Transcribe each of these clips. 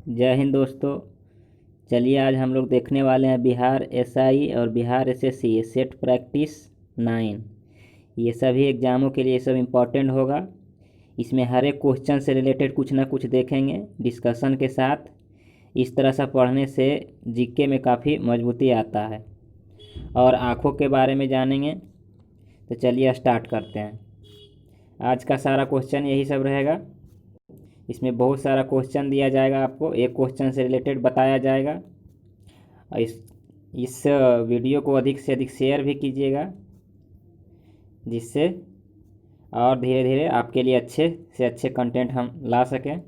जय हिंद दोस्तों। चलिए आज हम लोग देखने वाले हैं बिहार एसआई और बिहार एसएससी सेट प्रैक्टिस 9। ये सभी एग्ज़ामों के लिए ये सब इम्पोर्टेंट होगा। इसमें हर एक क्वेश्चन से रिलेटेड कुछ ना कुछ देखेंगे डिस्कशन के साथ। इस तरह से पढ़ने से जीके में काफ़ी मजबूती आता है और आँखों के बारे में जानेंगे। तो चलिए स्टार्ट करते हैं। आज का सारा क्वेश्चन यही सब रहेगा। इसमें बहुत सारा क्वेश्चन दिया जाएगा, आपको एक क्वेश्चन से रिलेटेड बताया जाएगा। और इस वीडियो को अधिक से अधिक शेयर भी कीजिएगा, जिससे और धीरे धीरे आपके लिए अच्छे से अच्छे कंटेंट हम ला सकें।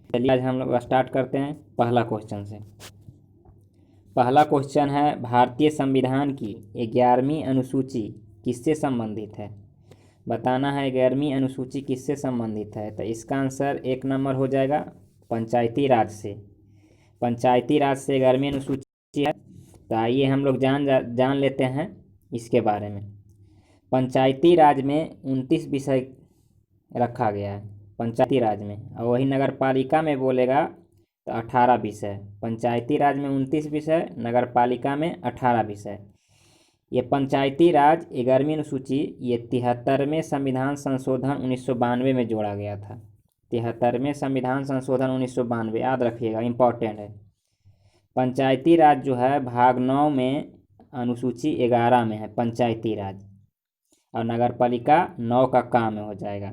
चलिए आज हम लोग स्टार्ट करते हैं पहला क्वेश्चन से। पहला क्वेश्चन है, भारतीय संविधान की 11वीं अनुसूची किससे संबंधित है? बताना है 11वीं अनुसूची किससे संबंधित है। तो इसका आंसर 1 नंबर हो जाएगा पंचायती राज से। पंचायती राज से 11वीं अनुसूची है। तो आइए हम लोग जान लेते हैं इसके बारे में। पंचायती राज में 29 विषय रखा गया है पंचायती राज में, और वही नगर पालिका में बोलेगा तो 18 विषय। पंचायती राज में 29 विषय, नगर पालिका में 18 विषय। ये पंचायती राज 11वीं अनुसूची ये 73वें संविधान संशोधन 1992 में जोड़ा गया था। 73वें संविधान संशोधन 1992 याद रखिएगा, इम्पॉर्टेंट है। पंचायती राज जो है भाग 9 में अनुसूची 11 में है पंचायती राज, और नगर पालिका 9 का काम में हो जाएगा।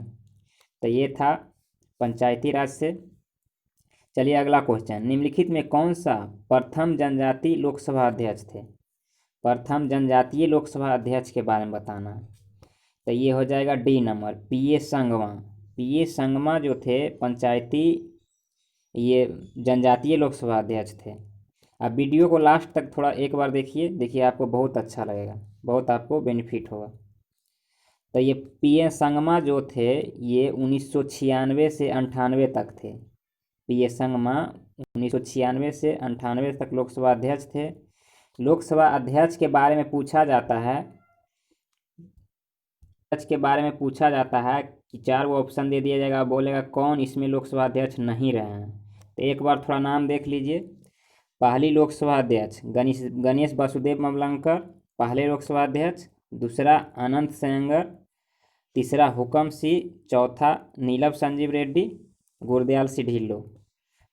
तो ये था पंचायती राज से। चलिए अगला क्वेश्चन, निम्नलिखित में कौन सा प्रथम जनजातीय लोकसभा अध्यक्ष थे? प्रथम जनजातीय लोकसभा अध्यक्ष के बारे में बताना है। तो ये हो जाएगा डी नंबर, पीए संगमा। पीए संगमा जो थे पंचायती ये जनजातीय लोकसभा अध्यक्ष थे। अब वीडियो को लास्ट तक थोड़ा एक बार देखिए आपको बहुत अच्छा लगेगा, बहुत आपको बेनिफिट होगा। तो ये पीए संगमा जो थे ये 1996 से 98 तक थे। पीए संगमा 1996 से 98 तक लोकसभा अध्यक्ष थे। लोकसभा अध्यक्ष के बारे में पूछा जाता है, कि 4 वो ऑप्शन दे दिया जाएगा, बोलेगा कौन इसमें लोकसभा अध्यक्ष नहीं रहे हैं। तो एक बार थोड़ा नाम देख लीजिए। पहली लोकसभा अध्यक्ष गणेश वासुदेव मवलंकर, पहले लोकसभा अध्यक्ष। दूसरा अनंत सेंगर, तीसरा हुकम सिंह, चौथा नीलम संजीव रेड्डी, गुरदयाल सिंह ढिल्लों।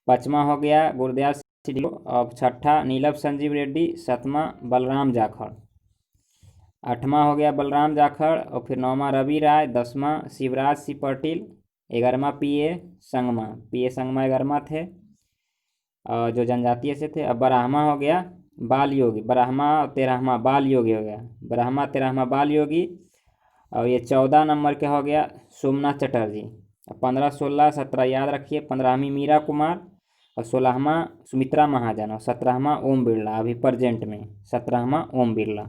पाँचवा हो गया गुरदयाल सिंह ढिल्लों, और छठा नीलम संजीव रेड्डी, सातवां बलराम जाखड़, आठवां हो गया बलराम जाखड़, और फिर 9वां रवि राय, 10वां शिवराज सिंह पाटिल, 11वां पीए संगमा। पीए संगमा 11वां थे और जो जनजातीय से थे। अब 12वां हो गया बाल योगी, 12वां और 13वां बाल योगी हो गया, 12वां 13वां बाल योगी। और ये 14 नंबर के हो गया सोमनाथ चटर्जी। 15 16 17 याद रखिए, 15वीं मीरा कुमार, और 16वां सुमित्रा महाजन, और 17वां ओम बिरला, अभी प्रेजेंट में 17वां ओम बिरला।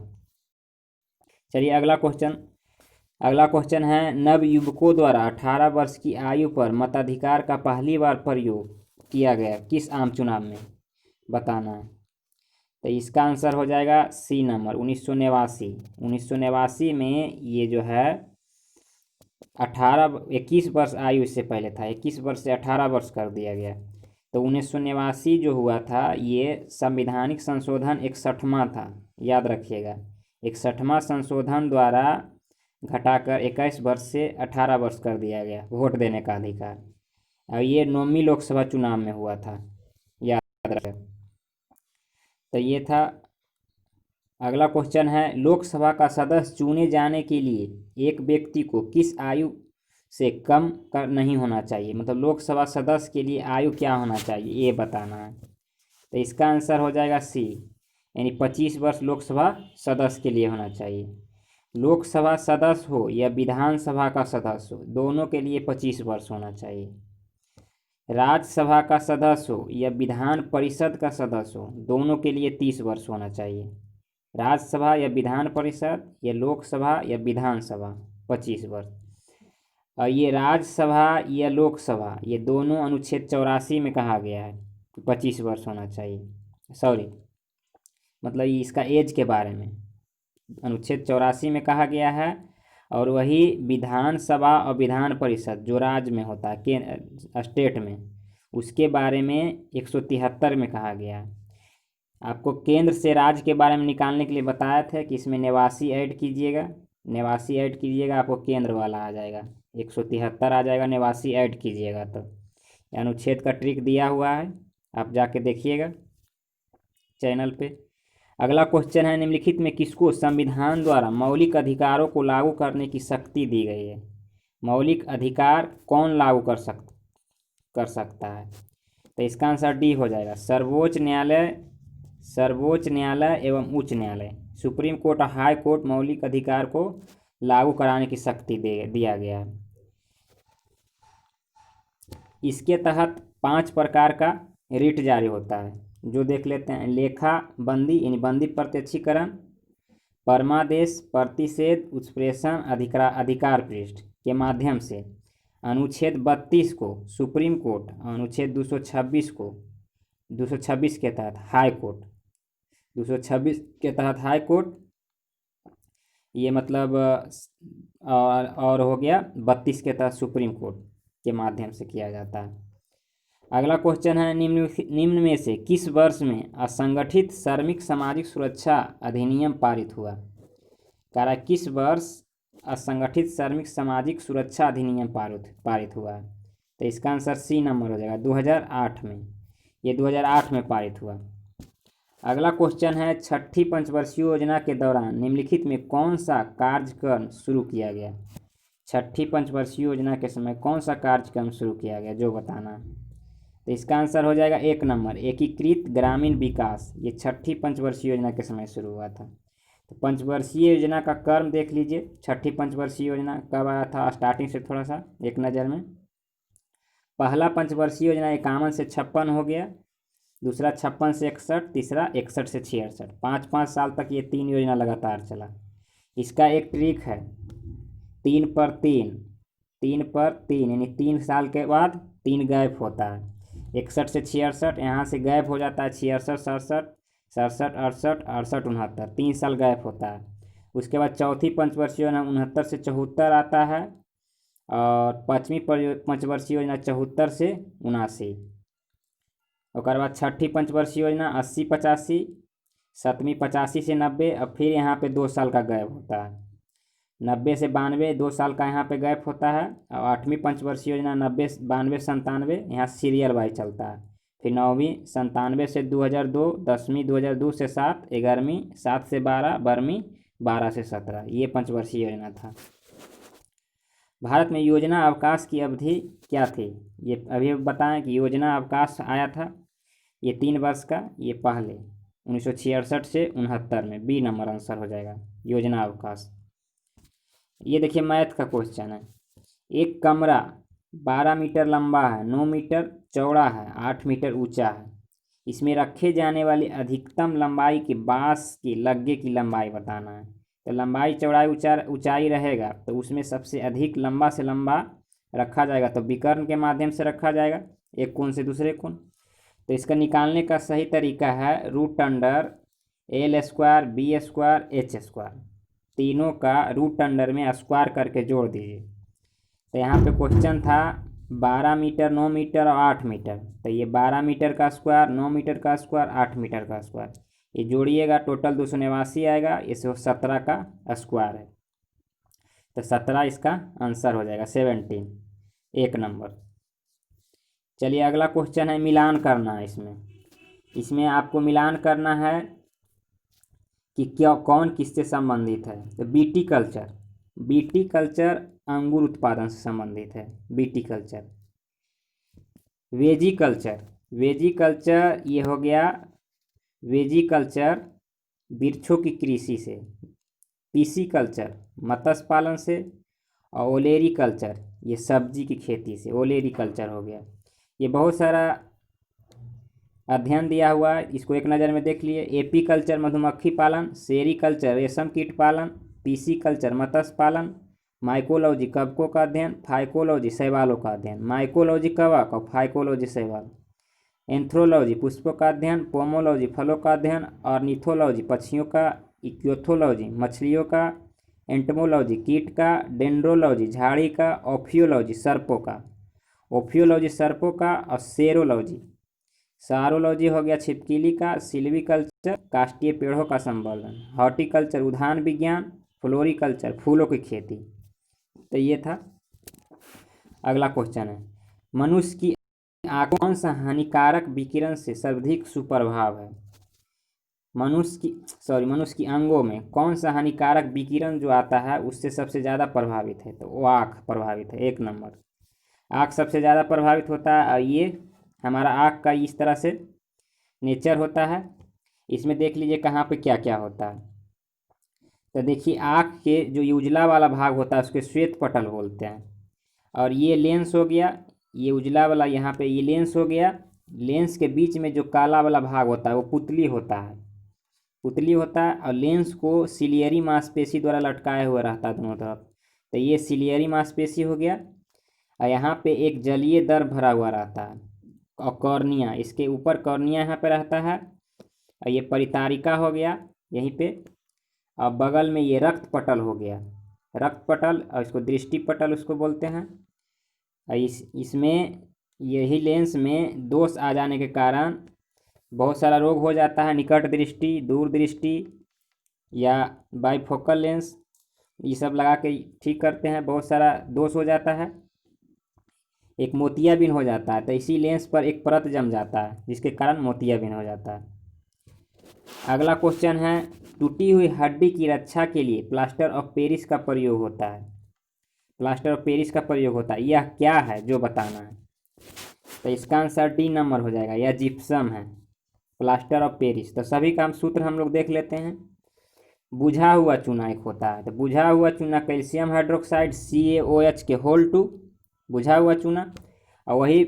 चलिए अगला क्वेश्चन है, नवयुवकों द्वारा 18 वर्ष की आयु पर मताधिकार का पहली बार प्रयोग किया गया किस आम चुनाव में? बताना है। तो इसका आंसर हो जाएगा सी नंबर 1989। 1989 में ये जो है 21 वर्ष आयु इससे पहले था, 21 वर्ष से 18 वर्ष कर दिया गया। तो 1989 जो हुआ था ये संवैधानिक संशोधन 61वां था, याद रखिएगा। 61वां संशोधन द्वारा घटाकर 21 वर्ष से 18 वर्ष कर दिया गया वोट देने का अधिकार। और ये 9वीं लोकसभा चुनाव में हुआ था, याद रखें। तो ये था। अगला क्वेश्चन है, लोकसभा का सदस्य चुने जाने के लिए एक व्यक्ति को किस आयु से कम नहीं होना चाहिए? मतलब लोकसभा सदस्य के लिए आयु क्या होना चाहिए ये बताना है। तो इसका आंसर हो जाएगा सी, यानी 25 वर्ष लोकसभा सदस्य के लिए होना चाहिए। लोकसभा सदस्य हो या विधानसभा का सदस्य हो, दोनों के लिए 25 वर्ष होना चाहिए। राज्यसभा का सदस्य हो या विधान परिषद का सदस्य हो, दोनों के लिए 30 वर्ष होना चाहिए। राज्यसभा या विधान परिषद या लोकसभा या विधानसभा 25 वर्ष। और ये राज्यसभा या लोकसभा ये दोनों अनुच्छेद 84 में कहा गया है कि 25 वर्ष होना चाहिए। सॉरी, मतलब इसका एज के बारे में अनुच्छेद 84 में कहा गया है। और वही विधानसभा और विधान परिषद जो राज्य में होता है, के स्टेट में, उसके बारे में 173 में कहा गया है। आपको केंद्र से राज्य के बारे में निकालने के लिए बताया था कि इसमें निवासी ऐड कीजिएगा, निवासी ऐड कीजिएगा, आपको केंद्र वाला आ जाएगा, 173 आ जाएगा, निवासी ऐड कीजिएगा तो। अनुच्छेद का ट्रिक दिया हुआ है, आप जाके देखिएगा चैनल पे। अगला क्वेश्चन है, निम्नलिखित में किसको संविधान द्वारा मौलिक अधिकारों को लागू करने की शक्ति दी गई है? मौलिक अधिकार कौन लागू कर सकता है? तो इसका आंसर डी हो जाएगा, सर्वोच्च न्यायालय एवं उच्च न्यायालय। सुप्रीम कोर्ट और हाई कोर्ट मौलिक अधिकार को लागू कराने की शक्ति दिया गया है। इसके तहत 5 प्रकार का रिट जारी होता है, जो देख लेते हैं। लेखा बंदी यानी बंदी प्रत्यक्षीकरण, परमादेश, प्रतिषेध, उत्प्रेषण, अधिकार पृष्ठ के माध्यम से। अनुच्छेद 32 को सुप्रीम कोर्ट, अनुच्छेद 226 के तहत हाई कोर्ट, 226 के तहत हाई कोर्ट, ये मतलब और हो गया 32 के तहत सुप्रीम कोर्ट के माध्यम से किया जाता है। अगला क्वेश्चन है, निम्न में से किस वर्ष में असंगठित श्रमिक सामाजिक सुरक्षा अधिनियम पारित हुआ? कह रहा है किस वर्ष असंगठित श्रमिक सामाजिक सुरक्षा अधिनियम पारित हुआ है? तो इसका आंसर सी नंबर हो जाएगा, 2008 में। ये 2008 में पारित हुआ। अगला क्वेश्चन है, छठी पंचवर्षीय योजना के दौरान निम्नलिखित में कौन सा कार्यक्रम शुरू किया गया? छठी पंचवर्षीय योजना के समय कौन सा कार्यक्रम शुरू किया गया, जो बताना है। तो इसका आंसर हो जाएगा 1 नंबर, एकीकृत ग्रामीण विकास। ये छठी पंचवर्षीय योजना के समय शुरू हुआ था। तो पंचवर्षीय योजना का क्रम देख लीजिए, छठी पंचवर्षीय योजना कब आया था, स्टार्टिंग से थोड़ा सा एक नज़र में। पहला पंचवर्षीय योजना 51 से 56 हो गया, दूसरा 56 से 61, तीसरा 61 से 66। 5-5 साल तक ये 3 योजना लगातार चला। इसका एक ट्रिक है, 3 पर 3 यानी 3 साल के बाद 3 गैप होता है। 61 से 66 यहाँ से गैप हो जाता है, 66, 67, 67, 68, 68, 69, 3 साल गैप होता है। उसके बाद चौथी पंचवर्षीय योजना 69 से 74 आता है, और पाँचवीं पंचवर्षीय योजना 74 से 79। और बाद छठी पंचवर्षीय योजना 80-85, 7वीं 85 से 90, और फिर यहाँ पे 2 साल का गैप होता है, 90 से 92, 2 साल का यहाँ पे गैप होता है। और 8वीं पंचवर्षीय योजना 90, 92, 97, यहाँ सीरियल वाइज चलता है। फिर 9वीं 97 से 2002, 10वीं 2002 से 7, 11वीं 7 से 12, 12वीं 12 से 17। ये पंचवर्षीय योजना था। भारत में योजना अवकाश की अवधि क्या थी? ये अभी बताएं कि योजना अवकाश आया था ये 3 वर्ष का, ये पहले 1966 से 69 में। बी नंबर आंसर हो जाएगा, योजना अवकाश। ये देखिए मैथ का क्वेश्चन है। एक कमरा 12 मीटर लंबा है, 9 मीटर चौड़ा है, 8 मीटर ऊंचा है। इसमें रखे जाने वाली अधिकतम लंबाई के बांस की लग्गे की लंबाई बताना है। तो लंबाई चौड़ाई ऊंचाई रहेगा, तो उसमें सबसे अधिक लंबा से लंबा रखा जाएगा, तो विकर्ण के माध्यम से रखा जाएगा, एक कोण से दूसरे कोण। तो इसका निकालने का सही तरीका है √L² B² H², तीनों का √, में स्क्वायर करके जोड़ दीजिए। तो यहाँ पे क्वेश्चन था 12 मीटर, 9 मीटर और 8 मीटर। तो ये 12 मीटर का स्क्वायर, 9 मीटर का स्क्वायर, 8 मीटर का स्क्वायर, ये जोड़िएगा टोटल 289 आएगा। ये 17 का स्क्वायर है, तो 17 इसका आंसर हो जाएगा, 17, 1 नंबर। चलिए अगला क्वेश्चन है, मिलान करना है। इसमें आपको मिलान करना है कि क्या कौन किससे संबंधित है। तो बीटी कल्चर अंगूर उत्पादन से संबंधित है, बीटी कल्चर। वेजिकल्चर ये हो गया, वेजिकल्चर वृक्षों की कृषि से, पीसीकल्चर मत्स्य पालन से, और ओलेरीकल्चर ये सब्जी की खेती से, ओलेरीकल्चर हो गया। ये बहुत सारा अध्ययन दिया हुआ है, इसको एक नज़र में देख लिए। एपीकल्चर मधुमक्खी पालन, सेरीकल्चर रेशम कीट पालन, पीसीकल्चर मत्स्य पालन, माइकोलॉजी कवकों का अध्ययन, फाइकोलॉजी शैवालों का अध्ययन। माइकोलॉजी कवक और फाइकोलॉजी शैवाल। एंथ्रोलॉजी पुष्पों का अध्ययन, पोमोलॉजी फलों का अध्ययन, ऑर्निथोलॉजी पक्षियों का, इक्योथोलॉजी मछलियों का, एंटमोलॉजी कीट का, डेंड्रोलॉजी झाड़ी का, ऑफियोलॉजी सर्पों का। ओफियोलॉजी सर्पों का, और सेरोलॉजी, सारोलॉजी हो गया छिपकली का, सिल्वीकल्चर काष्ठीय पेड़ों का संवर्धन, हॉर्टिकल्चर उद्यान विज्ञान, फ्लोरिकल्चर फूलों की खेती। तो ये था। अगला क्वेश्चन है, मनुष्य की आंख कौन सा हानिकारक विकिरण से सर्वाधिक सुप्रभाव है? मनुष्य की अंगों में कौन सा हानिकारक विकिरण जो आता है उससे सबसे ज़्यादा प्रभावित है? तो वो आँख प्रभावित है, 1 नंबर। आँख सबसे ज़्यादा प्रभावित होता है। और ये हमारा आँख का इस तरह से नेचर होता है। इसमें देख लीजिए कहाँ पे क्या क्या होता है। तो देखिए आँख के जो ये उजला वाला भाग होता है उसके श्वेत पटल बोलते हैं। और ये लेंस हो गया, ये उजला वाला यहाँ पे ये लेंस हो गया। लेंस के बीच में जो काला वाला भाग होता है वो पुतली होता है, पुतली होता है। और लेंस को सिलियरी मांसपेशी द्वारा लटकाया हुआ रहता है दोनों तरफ। तो ये सिलियरी मांसपेशी हो गया। और यहाँ पे एक जलीय दर भरा हुआ रहता है। और कॉर्निया, इसके ऊपर कॉर्निया यहाँ पे रहता है। और ये परितारिका हो गया यहीं पे। और बगल में ये रक्त पटल हो गया, रक्त पटल, और इसको दृष्टि पटल उसको बोलते हैं। और इसमें यही लेंस में दोष आ जाने के कारण बहुत सारा रोग हो जाता है, निकट दृष्टि, दूर दृष्टि या बाइफोकल लेंस, ये सब लगा के ठीक करते हैं। बहुत सारा दोष हो जाता है, एक मोतियाबिंद हो जाता है। तो इसी लेंस पर एक परत जम जाता है जिसके कारण मोतियाबिंद हो जाता है। अगला क्वेश्चन है, टूटी हुई हड्डी की रक्षा के लिए प्लास्टर ऑफ पेरिस का प्रयोग होता है। प्लास्टर ऑफ पेरिस का प्रयोग होता है, यह क्या है जो बताना है? तो इसका आंसर 1 नंबर हो जाएगा, यह जिप्सम है, प्लास्टर ऑफ पेरिस। तो सभी का हम सूत्र हम लोग देख लेते हैं। बुझा हुआ चूना एक होता है, तो बुझा हुआ चूना कैल्शियम हाइड्रोक्साइड CaOH के होल 2, बुझा हुआ चूना। और वही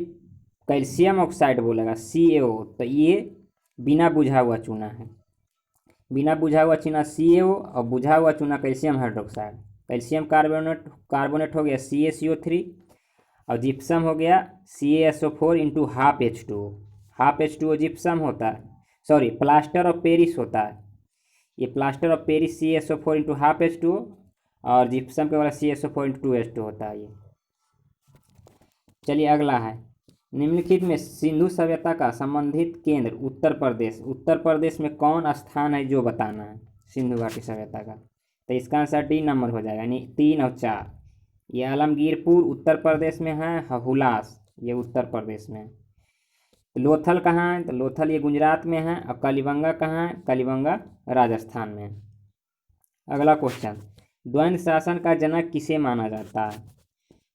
कैल्शियम ऑक्साइड बोलेगा CaO, तो ये बिना बुझा हुआ चूना है। बिना बुझा हुआ चूना CaO और बुझा हुआ चूना कैल्शियम हाइड्रोक्साइड। कैल्शियम कार्बोनेट हो गया CaCO3, और जिप्सम हो गया CaSO4 into half H2O। Half H2O gypsum होता है, सॉरी प्लास्टर ऑफ पेरिस होता है। ये plaster of Paris CaSO4 into half H2O, और जिप्सम के वाला CaSO4 इंटू 2H2 होता है ये। चलिए अगला है, निम्नलिखित में सिंधु सभ्यता का संबंधित केंद्र उत्तर प्रदेश, उत्तर प्रदेश में कौन स्थान है जो बताना है सिंधु घाटी सभ्यता का? तो इसका आंसर 3 नंबर हो जाएगा, यानी 3 और 4। ये आलमगीरपुर उत्तर प्रदेश में है, हुलास ये उत्तर प्रदेश में है। लोथल कहाँ है? तो लोथल ये गुजरात में है। और कलिबंगा कहाँ है? कलिबंगा राजस्थान में है। अगला क्वेश्चन, द्वंद्व शासन का जनक किसे माना जाता है?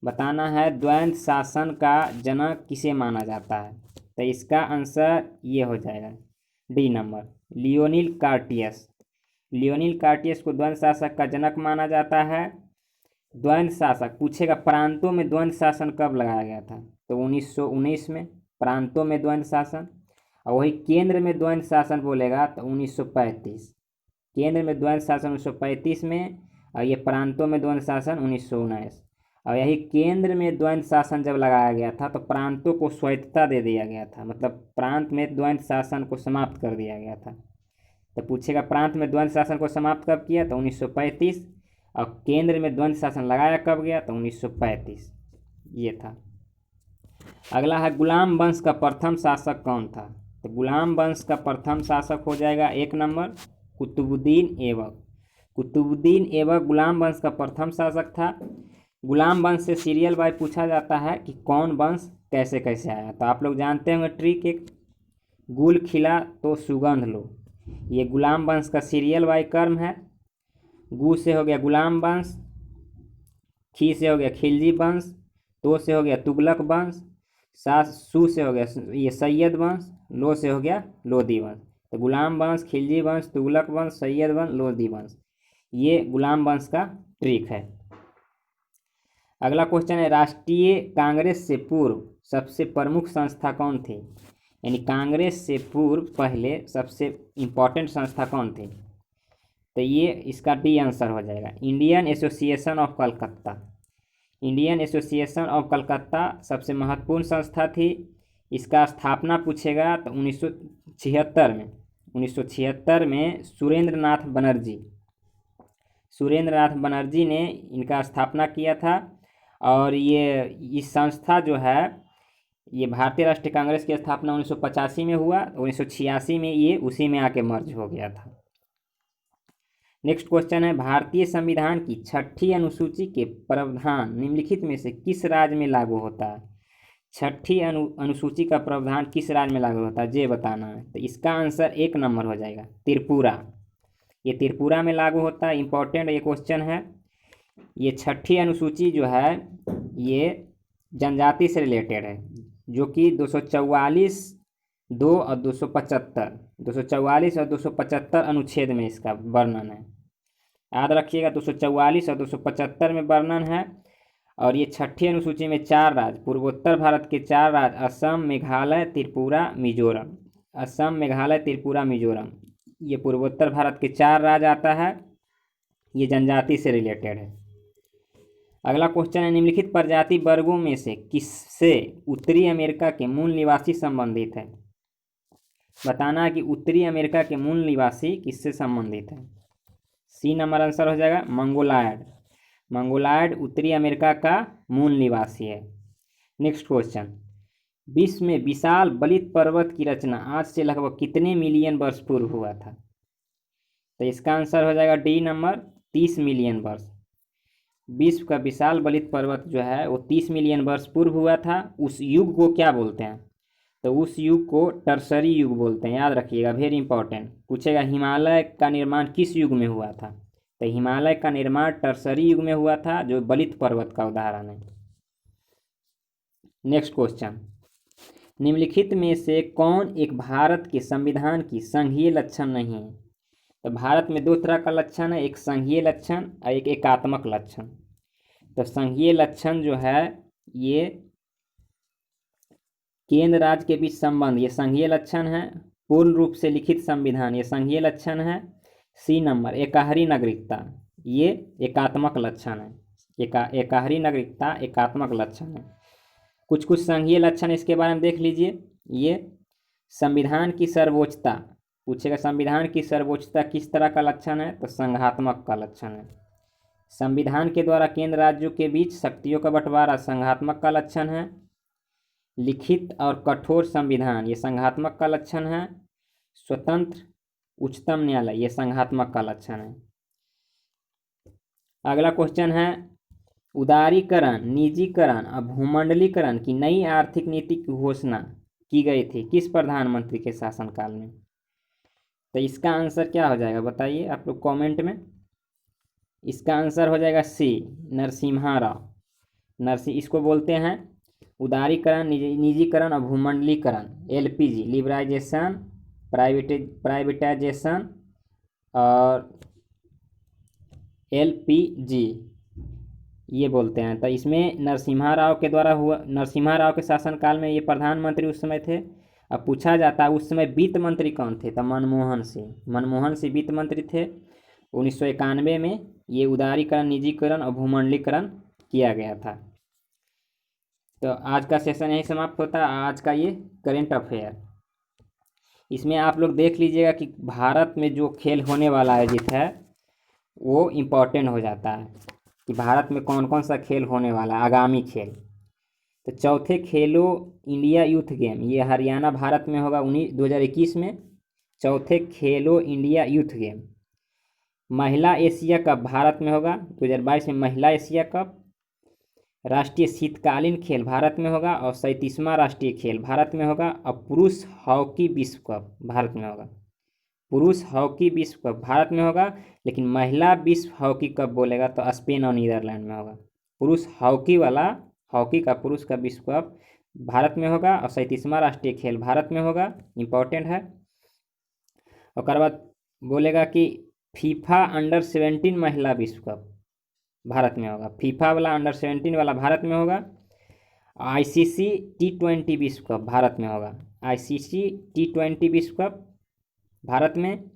बताना है द्वंद्व शासन का जनक किसे माना जाता है? तो इसका आंसर ये हो जाएगा, 1 नंबर, लियोनिल कार्टियस। लियोनिल कार्टियस को द्वंद्व शासक का जनक माना जाता है। द्वंद्व शासक पूछेगा प्रांतों में द्वंद्व शासन कब लगाया गया था? तो 1919 में प्रांतों में द्वंद्व शासन। और वही केंद्र में द्वंद्व शासन बोलेगा तो 1935। केंद्र में द्वंद्व शासन 1935 में, और ये प्रांतों में द्वंद्व शासन 1919। और यही केंद्र में द्वंद्व शासन जब लगाया गया था तो प्रांतों को स्वायत्तता दे दिया गया था, मतलब प्रांत में द्वंद्व शासन को समाप्त कर दिया गया था। तो पूछेगा प्रांत में द्वंद्व शासन को समाप्त कब किया? तो 1935। और केंद्र में द्वंद्व शासन लगाया कब गया? तो 1935। ये था। अगला है, गुलाम वंश का प्रथम शासक कौन था? तो गुलाम वंश का प्रथम शासक हो जाएगा 1 नंबर, कुतुबुद्दीन ऐबक। कुतुबुद्दीन ऐबक गुलाम वंश का प्रथम शासक था। गुलाम वंश से सीरियल वाइज पूछा जाता है कि कौन वंश कैसे कैसे आया। तो आप लोग जानते होंगे ट्रिक, एक गुल खिला तो सुगंध लो, ये गुलाम वंश का सीरियल वाइज क्रम है। गु से हो गया गुलाम वंश, खी से हो गया खिलजी वंश, तो से हो गया तुगलक वंश, सू से हो गया ये सैयद वंश, लो से हो गया लोधी वंश। तो गुलाम वंश, खिलजी वंश, तुगलक वंश, सैयद वंश, लोधी वंश, ये गुलाम वंश का ट्रिक है। अगला क्वेश्चन है, राष्ट्रीय कांग्रेस से पूर्व सबसे प्रमुख संस्था कौन थी? यानी कांग्रेस से पूर्व पहले सबसे इम्पोर्टेंट संस्था कौन थी? तो ये इसका डी आंसर हो जाएगा, Indian association of Calcutta. Indian association of Calcutta सबसे महत्वपूर्ण संस्था थी। इसका स्थापना पूछेगा तो 1976 में, 1976 में सुरेंद्र नाथ बनर्जी ने इनका स्थापना किया था। और ये इस संस्था जो है, ये भारतीय राष्ट्रीय कांग्रेस की स्थापना 1985 में हुआ, 1986 में ये उसी में आके मर्ज हो गया था। नेक्स्ट क्वेश्चन है, भारतीय संविधान की 6ठी अनुसूची के प्रावधान निम्नलिखित में से किस राज्य में लागू होता है? 6ठी अनुसूची का प्रावधान किस राज्य में लागू होता है, ये बताना है। तो इसका आंसर 1 नंबर हो जाएगा, त्रिपुरा। ये त्रिपुरा में लागू होता है। इंपॉर्टेंट ये क्वेश्चन है। ये 6ठी अनुसूची जो है ये जनजाति से रिलेटेड है, जो कि 244, 2 और 244 और 275 अनुच्छेद में इसका वर्णन है। याद रखिएगा, 244 और 275 में वर्णन है। और ये 6ठी अनुसूची में 4 राज्य, पूर्वोत्तर भारत के 4 राज्य, असम, मेघालय, त्रिपुरा, मिजोरम। असम, मेघालय, त्रिपुरा, मिजोरम, ये पूर्वोत्तर भारत के 4 राज्य आता है। ये जनजाति से रिलेटेड है। अगला क्वेश्चन है, निम्नलिखित प्रजाति वर्गों में से किससे उत्तरी अमेरिका के मूल निवासी संबंधित है? बताना है कि उत्तरी अमेरिका के मूल निवासी किससे संबंधित है। सी नंबर आंसर हो जाएगा, मंगोलायड। मंगोलायड उत्तरी अमेरिका का मूल निवासी है। नेक्स्ट क्वेश्चन, विश्व में विशाल बलित पर्वत की रचना आज से लगभग कितने मिलियन वर्ष पूर्व हुआ था? तो इसका आंसर हो जाएगा डी नंबर, 30 मिलियन वर्ष। विश्व का विशाल बलित पर्वत जो है वो 30 मिलियन वर्ष पूर्व हुआ था। उस युग को क्या बोलते हैं? तो उस युग को टर्सरी युग बोलते हैं। याद रखिएगा, वेरी इंपॉर्टेंट। पूछेगा हिमालय का निर्माण किस युग में हुआ था? तो हिमालय का निर्माण टर्सरी युग में हुआ था, जो बलित पर्वत का उदाहरण है। नेक्स्ट क्वेश्चन, निम्नलिखित में से कौन एक भारत के संविधान की संघीय लक्षण नहीं है? तो भारत में 2 तरह का लक्षण है, एक संघीय लक्षण और एक एकात्मक लक्षण। तो संघीय लक्षण जो है ये केंद्र राज्य के बीच संबंध, ये संघीय लक्षण है। पूर्ण रूप से लिखित संविधान, ये संघीय लक्षण है। सी नंबर, एकाहरी नागरिकता, ये एकात्मक लक्षण है। एकाहरी नागरिकता एकात्मक लक्षण है। कुछ कुछ संघीय लक्षण इसके बारे में देख लीजिए। ये संविधान की सर्वोच्चता, पूछेगा संविधान की सर्वोच्चता किस तरह का लक्षण है? तो संघात्मक का लक्षण है। संविधान के द्वारा केंद्र राज्यों के बीच शक्तियों का बंटवारा संघात्मक का लक्षण है। लिखित और कठोर संविधान, ये संघात्मक का लक्षण है। स्वतंत्र उच्चतम न्यायालय, ये संघात्मक का लक्षण है। अगला क्वेश्चन है, उदारीकरण, निजीकरण और भूमंडलीकरण की नई आर्थिक नीति की घोषणा की गई थी किस प्रधानमंत्री के शासनकाल में? तो इसका आंसर क्या हो जाएगा बताइए आप लोग कमेंट में। इसका आंसर हो जाएगा सी, नरसिम्हा राव। इसको बोलते हैं उदारीकरण, निजीकरण और भूमंडलीकरण, LPG, लिबराइजेशन, प्राइवेटाइजेशन और LPG, ये बोलते हैं। तो इसमें नरसिम्हा राव के द्वारा हुआ, नरसिम्हा राव के शासनकाल में ये प्रधानमंत्री उस समय थे। अब पूछा जाता है उस समय वित्त मंत्री कौन थे? तो मनमोहन सिंह। मनमोहन सिंह वित्त मंत्री थे। 1991 में ये उदारीकरण, निजीकरण और भूमंडलीकरण किया गया था। तो आज का सेशन यही समाप्त होता है, आज का ये करेंट अफेयर। इसमें आप लोग देख लीजिएगा कि भारत में जो खेल होने वाला आयोजित है वो इम्पोर्टेंट हो जाता है कि भारत में कौन कौन सा खेल होने वाला है, आगामी खेल। तो चौथे खेलो इंडिया यूथ गेम, ये हरियाणा भारत में होगा 2021 में। चौथे खेलो इंडिया यूथ गेम। महिला एशिया कप भारत में होगा 2022 में, महिला एशिया कप। राष्ट्रीय शीतकालीन खेल भारत में होगा और 37वां राष्ट्रीय खेल भारत में होगा। और पुरुष हॉकी विश्व कप भारत में होगा। पुरुष हॉकी विश्व कप भारत में होगा, लेकिन महिला विश्व हॉकी कप बोलेगा तो स्पेन और नीदरलैंड में होगा। पुरुष हॉकी वाला, हॉकी का पुरुष का विश्व कप भारत में होगा और 37वां राष्ट्रीय खेल भारत में होगा। इम्पोर्टेंट है। और बाद बोलेगा कि फीफा अंडर-17 महिला विश्व कप भारत में होगा। फीफा वाला अंडर-17 वाला भारत में होगा। ICC T20 विश्व कप भारत में होगा। ICC T20 विश्व कप भारत में।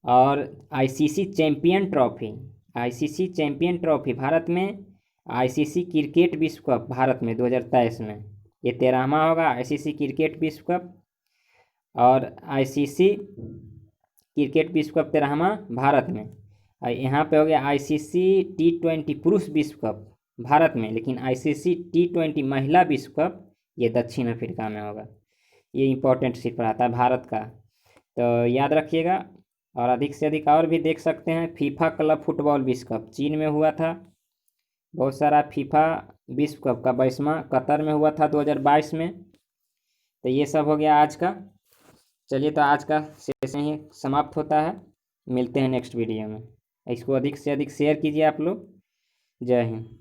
और ICC चैंपियन ट्रॉफी भारत में। ICC क्रिकेट विश्व कप भारत में 2023 में, ये 13वां होगा ICC क्रिकेट विश्व कप। और ICC क्रिकेट विश्व कप 13वां भारत में। और यहाँ पे हो गया ICC T20 पुरुष विश्व कप भारत में, लेकिन ICC T20 महिला विश्व कप ये दक्षिण अफ्रीका में होगा। ये इंपॉर्टेंट सिर्फ आता है भारत का, तो याद रखिएगा। और अधिक से अधिक और भी देख सकते हैं। फीफा क्लब फुटबॉल विश्व कप चीन में हुआ था। बहुत सारा फीफा विश्व कप का 22वां कतर में हुआ था 2022 में। तो ये सब हो गया आज का। चलिए, तो आज का सेशन ही समाप्त होता है। मिलते हैं नेक्स्ट वीडियो में। इसको अधिक से अधिक शेयर कीजिए आप लोग। जय हिंद।